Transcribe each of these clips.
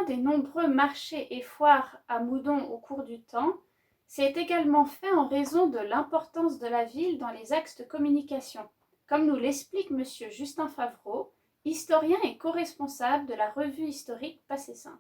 des nombreux marchés et foires à Moudon au cours du temps, c'est également fait en raison de l'importance de la ville dans les axes de communication, comme nous l'explique Monsieur Justin Favreau, historien et co-responsable de la revue historique Passé Simple.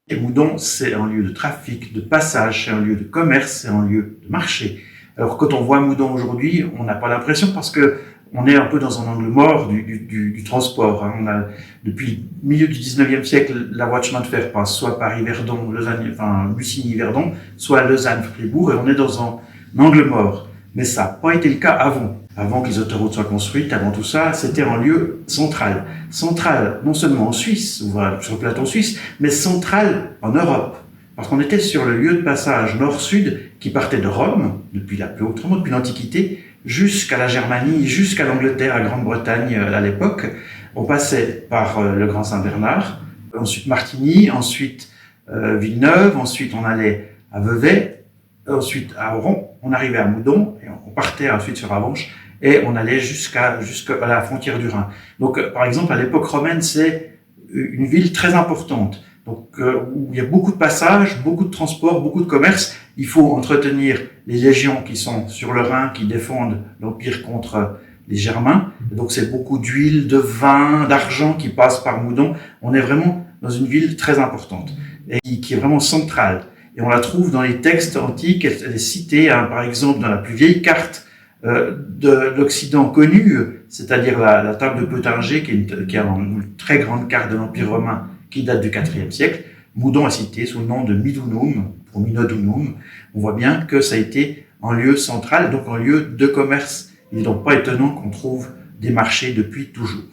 Et Moudon, c'est un lieu de trafic, de passage, c'est un lieu de commerce, c'est un lieu de marché. Alors quand on voit Moudon aujourd'hui, on n'a pas l'impression parce que on est un peu dans un angle mort du transport. On a, depuis le milieu du 19e siècle, la voie de chemin de fer passe soit Paris-Verdon, Lausanne, enfin Lusigny-Verdon, soit Lausanne-Fribourg, et on est dans un angle mort. Mais ça n'a pas été le cas avant. Avant que les autoroutes soient construites, avant tout ça, c'était un lieu central. Central, non seulement en Suisse, voilà, sur le plateau suisse, mais central en Europe. Parce qu'on était sur le lieu de passage nord-sud qui partait de Rome, depuis la plus haute Rome, depuis l'Antiquité, jusqu'à la Germanie, jusqu'à l'Angleterre, à Grande-Bretagne à l'époque. On passait par le Grand Saint-Bernard, ensuite Martigny, ensuite Villeneuve, ensuite on allait à Vevey, ensuite à Oron, on arrivait à Moudon, et on partait ensuite sur Avanches, et on allait jusqu'à la frontière du Rhin. Donc, par exemple, à l'époque romaine, c'est une ville très importante. Donc, où il y a beaucoup de passages, beaucoup de transports, beaucoup de commerce. Il faut entretenir les légions qui sont sur le Rhin, qui défendent l'Empire contre les Germains. Et donc, c'est beaucoup d'huile, de vin, d'argent qui passe par Moudon. On est vraiment dans une ville très importante et qui est vraiment centrale. Et on la trouve dans les textes antiques. Elle est citée, hein, par exemple, dans la plus vieille carte de l'Occident connu, c'est-à-dire la table de Peutinger, qui est une très grande carte de l'Empire romain qui date du IVe siècle. Moudon est cité sous le nom de Midunum, pour Minodunum. On voit bien que ça a été un lieu central, donc un lieu de commerce. Il n'est donc pas étonnant qu'on trouve des marchés depuis toujours.